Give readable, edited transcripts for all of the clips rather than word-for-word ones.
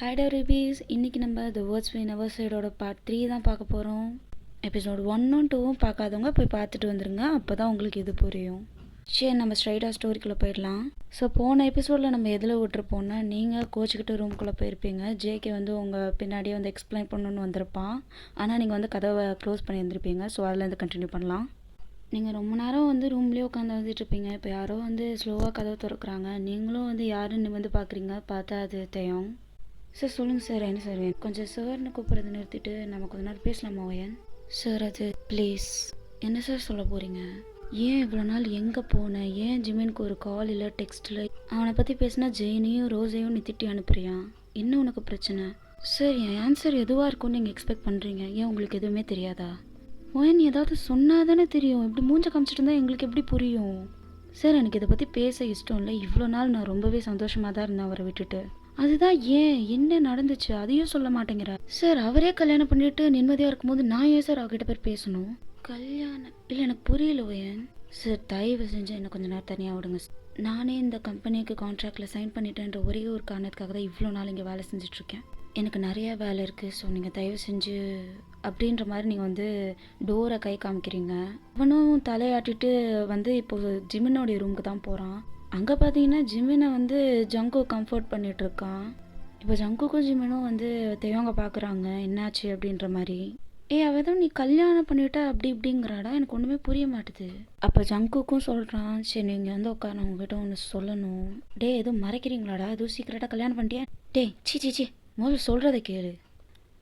Hi டெரிபீஸ், இன்றைக்கி நம்ம த வேர்ட்ஸ் வி நெவர் சைடோட பார்ட் 3 தான் பார்க்க போகிறோம். எபிசோட் 1ம் 2ம் பார்க்காதவங்க போய் பார்த்துட்டு வந்துடுங்க, அப்போ தான் உங்களுக்கு இது புரியும். சரி, நம்ம ஸ்ட்ரைட்டாக ஸ்டோரிக்குள்ளே போயிடலாம். ஸோ போன எபிசோடில் நம்ம எதில் விட்டுருப்போம்னா, நீங்கள் கோச்சிக்கிட்டு ரூம்குள்ளே போயிருப்பீங்க. ஜேகே வந்து உங்கள் பின்னாடியே வந்து எக்ஸ்பிளைன் பண்ணணுன்னு வந்திருப்பான். ஆனால் நீங்கள் வந்து கதவை க்ளோஸ் பண்ணி இருந்திருப்பீங்க. ஸோ அதுலேருந்து கண்டினியூ பண்ணலாம். நீங்கள் ரொம்ப நேரம் வந்து ரூம்லேயே உட்காந்து வந்துட்டுருப்பீங்க. இப்போ யாரோ வந்து ஸ்லோவாக கதவை திறக்கிறாங்க. நீங்களும் வந்து யாருன்னு வந்து பார்க்குறீங்க. பார்த்தா அது தேயும். சார் சொல்லுங்கள் சார், என்ன சார் வேணும்? கொஞ்சம் சார்னு கூப்பிட்றத நிறுத்திட்டு நம்ம கொஞ்ச நேரம் பேசலாமா ஓயன்? சார் அது ப்ளீஸ். என்ன சார் சொல்ல போகிறீங்க? ஏன் இவ்வளோ நாள் எங்கே போனேன்? ஏன் ஜிமினுக்கு ஒரு கால் இல்லை, டெக்ஸ்ட்டில் அவனை பற்றி பேசினா ஜெயினையும் ரோஸையும் நீ திட்டி அனுப்புறியான்? என்ன உனக்கு பிரச்சனை? சார் என் ஆன்சர் எதுவாக இருக்கும்னு நீங்கள் எக்ஸ்பெக்ட் பண்ணுறீங்க? ஏன் உங்களுக்கு எதுவுமே தெரியாதா? ஓயன் ஏதாவது சொன்னால் தானே தெரியும். இப்படி மூஞ்ச காமிச்சிட்டு இருந்தால் எங்களுக்கு எப்படி புரியும்? சார் எனக்கு இதை பற்றி பேச இஷ்டம் இல்லை. இவ்வளோ நாள் நான் ரொம்பவே சந்தோஷமாக தான் இருந்தேன் அவரை விட்டுட்டு. அதுதான் ஏன் என்ன நடந்துச்சு அதையும் சொல்ல மாட்டேங்கிற? சார் அவரே கல்யாணம் பண்ணிட்டு நிம்மதியாக இருக்கும்போது நான் ஏன் சார் அவகிட்ட பேர் பேசணும்? கல்யாணம் இல்லை, எனக்கு புரியல ஓயன். சார் தயவு செஞ்சு என்ன கொஞ்சம் நேரம் தனியாக விடுங்க. நானே இந்த கம்பெனிக்கு கான்ட்ராக்டில் சைன் பண்ணிட்டேன்ற ஒரே ஒரு காரணத்துக்காக தான் இவ்வளோ நாள் இங்கே வேலை செஞ்சிட்ருக்கேன். எனக்கு நிறையா வேலை இருக்குது. ஸோ நீங்கள் தயவு செஞ்சு அப்படின்ற மாதிரி நீங்கள் வந்து டோரை கை காமிக்கிறீங்க. அவனும் தலையாட்டிட்டு வந்து இப்போது ஜிமினோடைய ரூமுக்கு தான் போகிறான். அங்கே பார்த்தீங்கன்னா ஜிமினை வந்து ஜங்கு கம்ஃபர்ட் பண்ணிகிட்ருக்கான். இப்போ ஜங்குக்கும் ஜிமினும் வந்து தெய்வங்க பார்க்குறாங்க என்னாச்சு அப்படின்ற மாதிரி. அவதான் நீ கல்யாணம் பண்ணிவிட்டா அப்படி இப்படிங்கிறாடா, எனக்கு ஒன்றுமே புரிய மாட்டுது. அப்போ ஜங்குக்கும் சொல்கிறான், சரி நீங்கள் வந்து உட்கார உங்ககிட்ட ஒன்று சொல்லணும். எதுவும் மறைக்கிறீங்களாடா? எதுவும் சீக்கிரட்டாக கல்யாணம் பண்ணிட்டியா? சீ முதல்ல சொல்கிறத கேளு.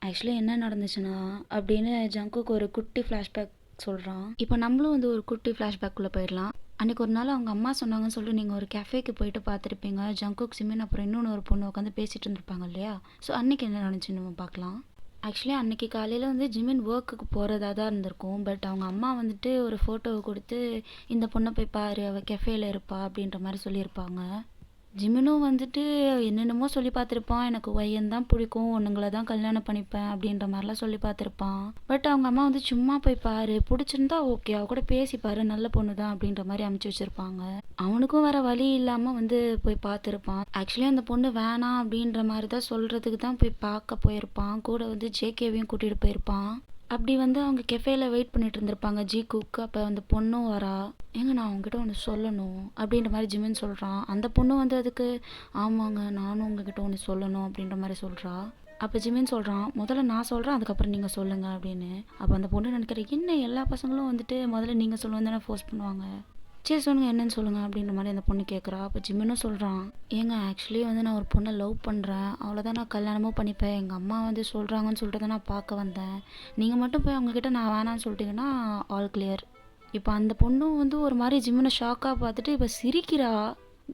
ஆக்சுவலி என்ன நடந்துச்சுன்னா அப்படின்னு ஜங்குக்கு ஒரு குட்டி ஃப்ளாஷ்பேக் சொல்கிறான். இப்போ நம்மளும் வந்து ஒரு குட்டி ஃப்ளாஷ்பேக்குள்ளே போயிடலாம். அன்றைக்கி ஒரு நாள் அவங்க அம்மா சொன்னாங்கன்னு சொல்லிட்டு நீங்கள் ஒரு கேஃபேக்கு போயிட்டு பார்த்துருப்பீங்க. ஜங்குக் சிமின் அப்புறம் இன்னொன்று ஒரு பொண்ணு உட்காந்து பேசிகிட்டு இருந்திருப்பாங்க இல்லையா? ஸோ அன்றைக்கி என்ன நடந்துச்சுன்னு நம்ம பார்க்கலாம். ஆக்சுவலி அன்றைக்கி காலையில் வந்து ஜிமின் ஒர்க்குக்கு போகிறதா தான் இருந்திருக்கும். பட் அவங்க அம்மா வந்துட்டு ஒரு ஃபோட்டோவை கொடுத்து இந்த பொண்ணை போய் பாரு, அவள் கெஃபேல இருப்பா அப்படின்ற மாதிரி சொல்லியிருப்பாங்க. ஜிமினும் வந்துட்டு என்னென்னமோ சொல்லி பார்த்துருப்பான். எனக்கு ஒய்யன் தான் பிடிக்கும், ஒன்றுங்களை தான் கல்யாணம் பண்ணிப்பேன் அப்படின்ற மாதிரிலாம் சொல்லி பார்த்துருப்பான். பட் அவங்க அம்மா வந்து சும்மா போய் பாரு, பிடிச்சிருந்தா ஓகே, அவ கூட பேசிப்பாரு, நல்ல பொண்ணு தான் அப்படின்ற மாதிரி அமுச்சு வச்சுருப்பாங்க. அவனுக்கும் வேற வழி இல்லாமல் வந்து போய் பார்த்துருப்பான். ஆக்சுவலி அந்த பொண்ணு வேணாம் அப்படின்ற மாதிரி தான் சொல்கிறதுக்கு தான் போய் பார்க்க போயிருப்பான். கூட வந்து ஜேகேவையும் கூட்டிகிட்டு போயிருப்பான். அப்படி வந்து அவங்க கெஃபேல வெயிட் பண்ணிட்டு இருந்திருப்பாங்க ஜி குக். அப்போ அந்த பொண்ணும் வரா. நான் அவங்ககிட்ட ஒன்று சொல்லணும் அப்படின்ற மாதிரி ஜிமின் சொல்கிறான். அந்த பொண்ணு வந்து அதுக்கு ஆமாங்க நானும் உங்ககிட்ட ஒன்று சொல்லணும் அப்படின்ற மாதிரி சொல்கிறா. அப்போ ஜிமின் சொல்கிறான், முதல்ல நான் சொல்கிறேன், அதுக்கப்புறம் நீங்கள் சொல்லுங்கள் அப்படின்னு. அப்போ அந்த பொண்ணு நினைக்கிறேன், என்ன எல்லா பசங்களும் வந்துட்டு முதல்ல நீங்கள் சொல்லுவேன் தானே ஃபோர்ஸ் பண்ணுவாங்க. சரி சொல்லுங்கள், என்னன்னு சொல்லுங்கள் அப்படின்ற மாதிரி அந்த பொண்ணு கேட்குறா. அப்போ ஜிமினும் சொல்கிறான், ஆக்சுவலி வந்து நான் ஒரு பொண்ணை லவ் பண்ணுறேன், அவ்வளோதான், நான் கல்யாணமும் பண்ணிப்பேன். எங்கள் அம்மா வந்து சொல்கிறாங்கன்னு சொல்லிட்டு தான் நான் பார்க்க வந்தேன். நீங்கள் மட்டும் போய் அவங்கக்கிட்ட நான் வேணான்னு சொல்லிட்டீங்கன்னா ஆல் கிளியர். இப்போ அந்த பொண்ணும் வந்து ஒரு மாதிரி ஜிமினை ஷாக்காக பார்த்துட்டு இப்போ சிரிக்கிறா.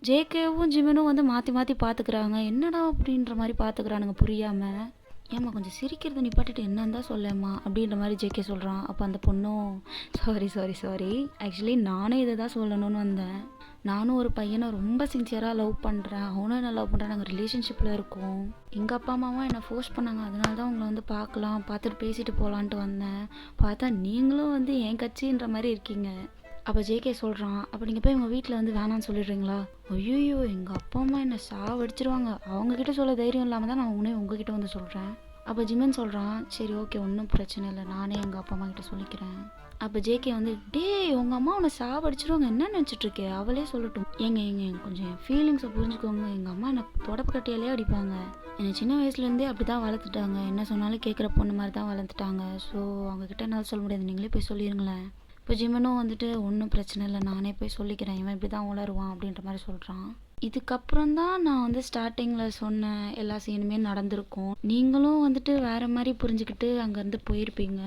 ஜேகேவும் ஜிமினும் வந்து மாற்றி மாற்றி பார்த்துக்கிறாங்க. என்னடா அப்படின்ற மாதிரி பார்த்துக்கிறானுங்க புரியாமல். ஏம்மா கொஞ்சம் சிரிக்கிறத நிப்பாட்டிட்டு என்னன்னு தான் சொல்லேம்மா அப்படின்ற மாதிரி ஜேகே சொல்கிறான். அப்போ அந்த பொண்ணும் சாரி ஆக்சுவலி நானே இதை தான் சொல்லணும்னு வந்தேன். நானும் ஒரு பையனை ரொம்ப சின்சியராக லவ் பண்ணுறேன், அவனும் என்ன லவ் பண்ணுறேன், நாங்கள் ரிலேஷன்ஷிப்பில் இருக்கோம். எங்கள் அப்பா அம்மாவும் என்னை ஃபோர்ஸ் பண்ணாங்க, அதனால தான் உங்களை வந்து பார்க்கலாம், பார்த்துட்டு பேசிட்டு போகலான்ட்டு வந்தேன். பார்த்தா நீங்களும் வந்து என் கட்சின்ற மாதிரி இருக்கீங்க. அப்போ ஜேகே சொல்கிறான், அப்போ நீங்கள் போய் உங்கள் வீட்டில் வந்து வேணான்னு சொல்லிடுறீங்களா? ஐயோ எங்கள் அப்பா அம்மா என்னை சாவடிச்சிருவாங்க, அவங்கக்கிட்ட சொல்ல தைரியம் இல்லாமல் தான் நான் உங்ககிட்ட வந்து சொல்கிறேன். அப்போ ஜிமின் சொல்கிறான், சரி ஓகே ஒன்றும் பிரச்சனை இல்லை, நானே எங்கள் அப்பா அம்மா கிட்ட சொல்லிக்கிறேன். அப்போ ஜேகே வந்து உங்கள் அம்மா உன்னை சாவடிச்சிருவாங்க, என்ன நினச்சிட்ருக்கே, அவளே சொல்லட்டும். ஏங்க கொஞ்சம் என் ஃபீலிங்ஸை புரிஞ்சுக்கோங்க. எங்கள் அம்மா என்னை தொடப்பு கட்டியாலே அடிப்பாங்க. என்னை சின்ன வயசுலேருந்தே அப்படி தான் வளர்த்துட்டாங்க. என்ன சொன்னாலும் கேட்குற பொண்ணு மாதிரி தான் வளர்த்துட்டாங்க. ஸோ அவங்கக்கிட்ட என்னால் சொல்ல முடியாது, நீங்களே போய் சொல்லிடுங்களேன். இப்போ ஜிமனும் வந்துட்டு ஒன்றும் பிரச்சனை இல்லை, நானே போய் சொல்லிக்கிறேன், இவன் இப்படி தான் உளருவான் அப்படின்ற மாதிரி சொல்கிறான். இதுக்கப்புறம் தான் நான் வந்து ஸ்டார்டிங்கில் சொன்ன எல்லா சீனுமே நடந்திருக்கும். நீங்களும் வந்துட்டு வேறு மாதிரி புரிஞ்சுக்கிட்டு அங்கேருந்து போயிருப்பீங்க.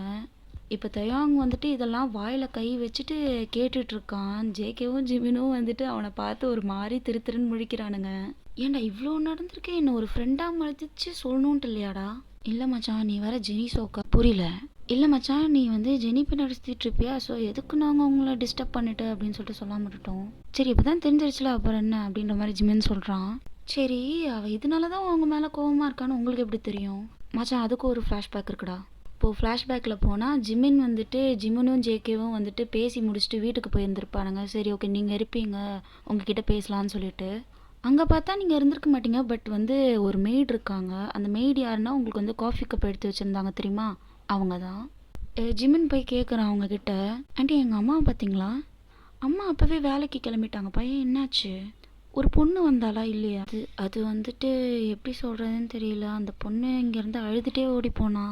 இப்போ தயாங் வந்துட்டு இதெல்லாம் வாயில் கை வச்சுட்டு கேட்டுட்ருக்கான். ஜேகேவும் ஜிமினும் வந்துட்டு அவனை பார்த்து ஒரு மாதிரி திருன்னு முழிக்கிறானுங்க. ஏன்டா இவ்வளோ நடந்திருக்கேன், என்ன ஒரு ஃப்ரெண்டாக மதிச்சு சொல்லணுன்ட்டு இல்லையாடா? இல்லை மச்சான், நீ வேற ஜெனி சோக்கா. புரியல. இல்லை மச்சான், நீ வந்து ஜெனிப்பை நடத்திட்டு இருப்பியா? ஸோ எதுக்கு நாங்கள் உங்களை டிஸ்டர்ப் பண்ணிட்டு அப்படின்னு சொல்லிட்டு சொல்லாம விட்டுட்டோம். சரி இப்போ தான் தெரிஞ்சிருச்சுல, அப்புறம் என்ன அப்படின்ற மாதிரி ஜிமின் சொல்கிறான். சரி அவள் இதனால தான் உங்கள் மேலே கோவமாக இருக்கான்னு உங்களுக்கு எப்படி தெரியும்? மச்சான் அதுக்கு ஒரு ஃப்ளாஷ்பேக் இருக்குடா. இப்போது ஃப்ளாஷ்பேக்கில் போனால் ஜிமின் வந்துட்டு ஜிமினும் ஜேகேவும் வந்துட்டு பேசி முடிச்சுட்டு வீட்டுக்கு போயிருந்துருப்பானுங்க. சரி ஓகே நீங்கள் இருப்பீங்க, உங்ககிட்ட பேசலான்னு சொல்லிட்டு. அங்கே பார்த்தா நீங்கள் இருந்திருக்க மாட்டீங்க. பட் வந்து ஒரு மெய்டு இருக்காங்க. அந்த மெய்டு யாருன்னா உங்களுக்கு வந்து காஃபி கப் எடுத்து வச்சுருந்தாங்க தெரியுமா? அவங்க தான். ஜிமின் போய் கேட்குறான் அவங்கக்கிட்ட, ஆண்டி எங்கள் அம்மாவை பார்த்தீங்களா? அம்மா அப்போவே வேலைக்கு கிளம்பிட்டாங்க. பையன் என்னாச்சு? ஒரு பொண்ணு வந்தாளா இல்லையா? அது அது வந்துட்டு எப்படி சொல்கிறதுன்னு தெரியல. அந்த பொண்ணு இங்கேருந்து அழுதுகிட்டே ஓடி போனா.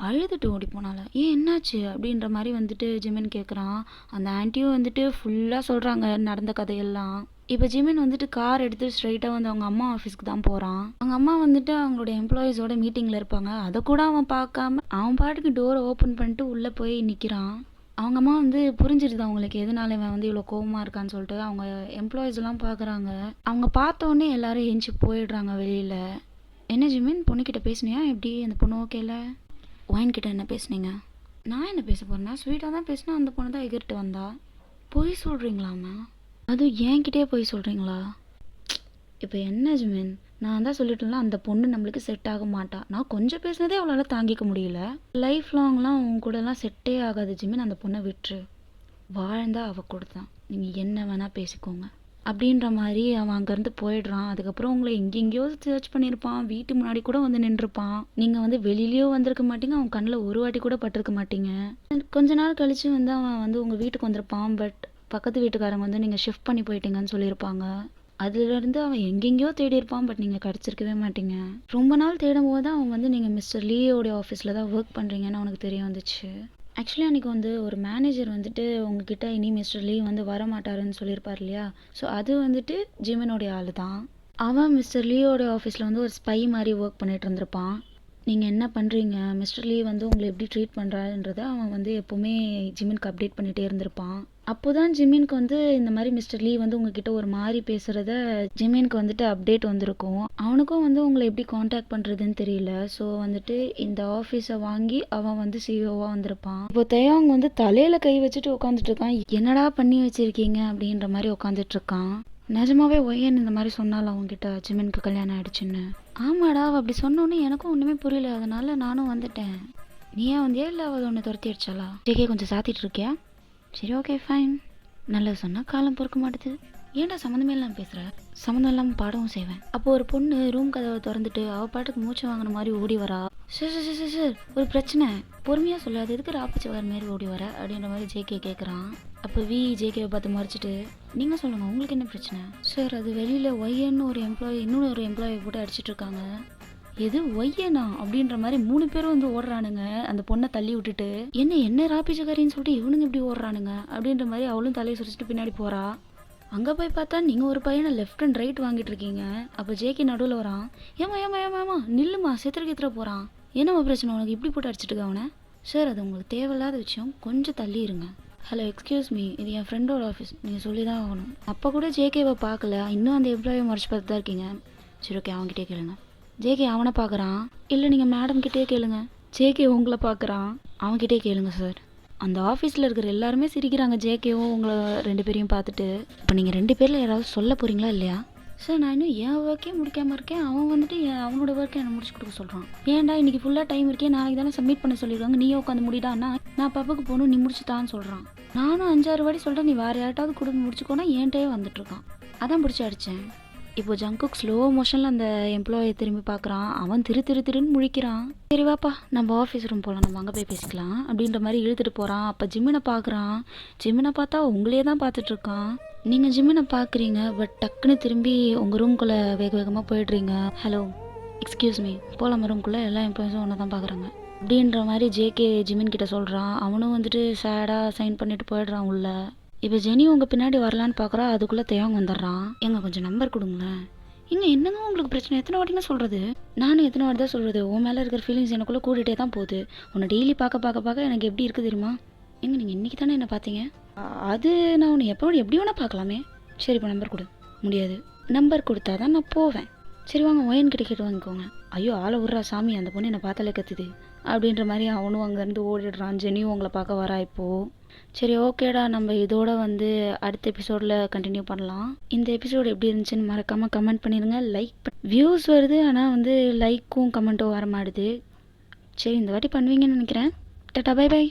அழுதுட்டு ஓடி போனால ஏன் என்னாச்சு அப்படின்ற மாதிரி வந்துட்டு ஜிமின் கேட்குறான். அந்த ஆன்ட்டியும் வந்துட்டு ஃபுல்லாக சொல்கிறாங்க நடந்த கதையெல்லாம். இப்போ ஜிமின் வந்துட்டு கார் எடுத்து ஸ்ட்ரைட்டாக வந்து அவங்க அம்மா ஆஃபீஸ்க்கு தான் போகிறான். அவங்க அம்மா வந்துட்டு அவங்களோட எம்ப்ளாயீஸோட மீட்டிங்கில் இருப்பாங்க. அதை கூட அவன் பார்க்காம அவன் பாட்டுக்கு டோரை ஓப்பன் பண்ணிட்டு உள்ளே போய் நிற்கிறான். அவங்க அம்மா வந்து புரிஞ்சிருது அவங்களுக்கு எதனால இவன் வந்து இவ்வளோ கோவமாக இருக்கான்னு சொல்லிட்டு. அவங்க எம்ப்ளாயீஸ் எல்லாம் பார்க்குறாங்க. அவங்க பார்த்தோன்னே எல்லாரும் ஏஞ்சி போயிடுறாங்க வெளியில். என்ன ஜிமின், பொண்ணுக்கிட்ட பேசுனியா எப்படி? அந்த பொண்ணு ஓகேல? ஒயின்கிட்ட என்ன பேசுனீங்க? நான் என்ன பேச போகிறேன்னா ஸ்வீட்டாக தான் பேசினா. அந்த பொண்ணு தான் எகிரிட்டு வந்தா. பொய் சொல்கிறீங்களாம்மா? அதுவும் என்கிட்டே பொய் சொல்கிறீங்களா? இப்போ என்ன ஜிமின், நான் தான் சொல்லிட்டேன்ல அந்த பொண்ணு நம்மளுக்கு செட் ஆக மாட்டா. நான் கொஞ்சம் பேசினதே அவளால் தாங்கிக்க முடியல. லைஃப் லாங்லாம் உன் கூடலாம் செட்டே ஆகாது ஜிமின். அந்த பொண்ணை விட்டுரு. வாழ்ந்தா அவள் கூட தான். நீங்கள் என்ன வேணால் பேசிக்கோங்க அப்படின்ற மாதிரி அவன் அங்கேருந்து போயிடுறான். அதுக்கப்புறம் உங்களை எங்கெங்கேயோ சர்ச் பண்ணியிருப்பான். வீட்டு முன்னாடி கூட வந்து நின்றுப்பான். நீங்கள் வந்து வெளியிலேயோ வந்திருக்க மாட்டீங்க. அவன் கண்ணில் ஒரு வாட்டி கூட பட்டிருக்க மாட்டீங்க. கொஞ்ச நாள் கழித்து வந்து அவன் வந்து உங்கள் வீட்டுக்கு வந்திருப்பான். பட் பக்கத்து வீட்டுக்காரங்க வந்து நீங்கள் ஷிஃப்ட் பண்ணி போயிட்டீங்கன்னு சொல்லியிருப்பாங்க. அதுலேருந்து அவன் எங்கெங்கேயோ தேடி இருப்பான். பட் நீங்கள் கிடச்சிருக்கவே மாட்டீங்க. ரொம்ப நாள் தேடும் போது அவன் வந்து நீங்கள் மிஸ்டர் லீயோடைய ஆஃபீஸில் தான் ஒர்க் பண்ணுறீங்கன்னு அவனுக்கு தெரிய வந்துச்சு. ஆக்சுவலி அன்றைக்கி வந்து ஒரு மேனேஜர் வந்துட்டு உங்ககிட்ட இனி மிஸ்டர் லீ வந்து வரமாட்டாருன்னு சொல்லியிருப்பார் இல்லையா? ஸோ அது வந்துட்டு ஜிமினோடைய ஆள் தான். அவன் மிஸ்டர் லீயோட ஆஃபீஸில் வந்து ஒரு ஸ்பை மாதிரி ஒர்க் பண்ணிகிட்டு இருந்திருப்பான். நீங்கள் என்ன பண்ணுறீங்க, மிஸ்டர் லீ வந்து உங்களை எப்படி ட்ரீட் பண்ணுறாருன்றதை அவன் வந்து எப்போவுமே ஜிமினுக்கு அப்டேட் பண்ணிகிட்டே இருந்திருப்பான். அப்போ தான் ஜிமினுக்கு வந்து இந்த மாதிரி மிஸ்டர் லீ வந்து உங்ககிட்ட ஒரு மாதிரி பேசுகிறத ஜிமினுக்கு வந்துட்டு அப்டேட் வந்திருக்கும். அவனுக்கும் வந்து உங்களை எப்படி காண்டாக்ட் பண்ணுறதுன்னு தெரியல. ஸோ வந்துட்டு இந்த ஆஃபீஸை வாங்கி அவன் வந்து சிஇஓவாக வந்திருப்பான். இப்போ தேவாங் வந்து தலையில் கை வச்சுட்டு உட்காந்துட்டு இருக்கான். என்னடா பண்ணி வச்சுருக்கீங்க அப்படின்ற மாதிரி உட்காந்துட்டு இருக்கான். நிஜமாவே ஒய்யன் இந்த மாதிரி சொன்னாலும் அவங்ககிட்ட ஜிமினுக்கு கல்யாணம் ஆயிடுச்சுன்னு. ஆமாடா, அவள் அப்படி சொன்னோன்னே எனக்கும் ஒன்றுமே புரியல. அதனால நானும் வந்துட்டேன். நீ ஏன் வந்தியா இல்லை அவள் ஒன்று துரத்தி அடிச்சாளா? ஜேகே கொஞ்சம் சாத்திட்டு இருக்கியா? சரி, ஓகே, ஃபைன். நல்லது சொன்னால் காலம் பொறுக்க மாட்டுது. ஏன்டா சம்மந்தமே இல்லாமல் பேசுகிற? சம்மந்தம் இல்லாமல் பாடவும் செய்வேன். அப்போ ஒரு பொண்ணு ரூம் கதவை திறந்துட்டு அவள் பாட்டுக்கு மூச்சு வாங்கின மாதிரி ஓடி வரா. சார் சார் சார் சார் ஒரு பிரச்சனை, பொறுமையாக சொல்லு. அது எதுக்கு ராப்பிச்சு வர மாதிரி ஓடி வர அப்படின்ற மாதிரி ஜேகே கேட்குறான். அப்போ ஜேகேவை பார்த்து மறைச்சிட்டு நீங்கள் சொல்லுங்கள், உங்களுக்கு என்ன பிரச்சனை? சார் அது வெளியில் ஒய்யன்னு ஒரு எம்ப்ளாயி இன்னொரு ஒரு எம்ப்ளாயி போட்டு அடிச்சிட்டு இருக்காங்க. எது ஒய்யனா அப்படின்ற மாதிரி 3 பேரும் வந்து ஓடுறானுங்க அந்த பொண்ணை தள்ளி விட்டுட்டு. என்ன ராப்பிச்சக்காரின்னு சொல்லிட்டு இவனுங்க இப்படி ஓடுறானுங்க அப்படின்ற மாதிரி அவளும் தலையை சுரிச்சிட்டு பின்னாடி போகிறா. அங்கே போய் பார்த்தா நீங்கள் ஒரு பையனை லெஃப்ட் அண்ட் ரைட் வாங்கிட்டு இருக்கீங்க. அப்போ ஜேகே நடுவில் வரான். ஏமா நில்லுமா, செத்துற போகிறான். என்னம்மா பிரச்சனை உனக்கு, இப்படி போட்டு அடிச்சிட்டு அவனை? சார் அது உங்களுக்கு தேவையில்லாத விஷயம், கொஞ்சம் தள்ளி இருங்க. ஹலோ, எக்ஸ்கியூஸ் மீ, இது என் ஃப்ரெண்டோட ஆஃபீஸ், நீங்கள் சொல்லி தான் ஆகணும். அப்போ கூட ஜேகேவை பார்க்கல, இன்னும் அந்த எம்ப்ளாயை மறைச்சு பார்த்து தான் இருக்கீங்க. சரி, ஓகே, அவங்ககிட்டே கேளுங்க. ஜேகே அவனை பார்க்குறான். இல்லை, நீங்கள் மேடம் கிட்டே கேளுங்க. ஜேகே உங்களை பார்க்குறான். அவன்கிட்டே கேளுங்க சார். அந்த ஆஃபீஸில் இருக்கிற எல்லாருமே சிரிக்கிறாங்க ஜேகேவும் உங்களை 2 பேரையும் பார்த்துட்டு. இப்போ நீங்கள் 2 பேரில் யாராவது சொல்ல போகிறீங்களா இல்லையா? சார் நான் இன்னும் என் ஒர்க்கே முடிக்காமல் இருக்கேன். அவன் வந்துட்டு அவனோட ஒர்க்கை என்னை முடிச்சு கொடுக்க சொல்கிறான். ஏன்டா இன்றைக்கி ஃபுல்லாக டைம் இருக்கேன், நாளைக்கு தானே சப்மிட் பண்ண சொல்லிடுவாங்க, நீயே உட்காந்து முடிடான்னா நான் பப்புக்கு போகணும், நீ முடிச்சுட்டான்னு சொல்கிறான். நானும் 5-6 வாட்டி சொல்கிறேன், நீ வேறு யார்ட்டாவது கொடுத்து முடிச்சுக்கோனா ஏன்ட்டே வந்துட்டுருக்கான். அதான் பிடிச்சி அடித்தேன். இப்போ ஜங்குக் ஸ்லோ மோஷனில் அந்த எம்ப்ளாயை திரும்பி பார்க்குறான். அவன் திருன்னு முழிக்கிறான். சரி வாப்பா, நம்ம ஆஃபீஸ் ரூம் போகலாம், நம்ம அங்கே போய் பேசிக்கலாம் அப்படின்ற மாதிரி இழுத்துட்டு போகிறான். அப்போ ஜிம்மினை பார்க்குறான். ஜிம்மினை பார்த்தா உங்களே தான் பார்த்துட்ருக்கான். நீங்கள் ஜிம்மினை பார்க்குறீங்க, பட் டக்குன்னு திரும்பி உங்கள் ரூம்குள்ளே வேகமாக போயிடுறீங்க. ஹலோ, எக்ஸ்கியூஸ் மீ, போகலாமா ரூம்குள்ளே? எல்லா எம்ப்ளாயிஸும் ஒன்று தான் பார்க்குறாங்க அப்படின்ற மாதிரி ஜேகே ஜிமின் கிட்ட சொல்கிறான். அவனும் வந்துட்டு சேடாக சைன் பண்ணிட்டு போயிடுறான் உள்ள. இப்போ ஜெனி உங்கள் பின்னாடி வரலான்னு பார்க்குறா. அதுக்குள்ளே தேவங்க வந்துடுறான். எங்க கொஞ்சம் நம்பர் கொடுங்களேன். என்னங்க உங்களுக்கு பிரச்சனை? எத்தனை வாட்டினா சொல்கிறது? நானும் எத்தனை வாட்டி தான் சொல்கிறது? உன் மேலே இருக்கிற ஃபீலிங்ஸ் எனக்குள்ளே கூட்டிகிட்டே தான் போகுது. உன்னை டெய்லி பார்க்க எனக்கு எப்படி இருக்குது தெரியுமா? நீங்கள் இன்றைக்கி தானே என்ன பார்த்தீங்க? அது நான் உன்னை எப்படி வேணால் பார்க்கலாமே. சரி, இப்போ நம்பர் கொடு. முடியாது, நம்பர் கொடுத்தா தான் நான் போவேன். சரி வாங்க, ஒயன்கிட்ட கேட்டு வாங்கிக்கோங்க. ஐயோ, ஆளை விட்றா சாமி, அந்த பொண்ணு என்னை பார்த்தாலே கத்துது அப்படின்ற மாதிரி அவனும் அங்கேருந்து ஓடிடுறான். ஜெனியும் உங்களை பார்க்க வரா இப்போது. சரி, ஓகேடா, நம்ம இதோட வந்து அடுத்த எபிசோடில் கண்டினியூ பண்ணலாம். இந்த எபிசோடு எப்படி இருந்துச்சுன்னு மறக்காமல் கமெண்ட் பண்ணிடுங்க. வியூஸ் வருது, ஆனால் வந்து லைக்கும் கமெண்ட்டும் வர மாட்டுது. சரி, இந்த வாட்டி பண்ணுவீங்கன்னு நினைக்கிறேன். டாடா, பை பை.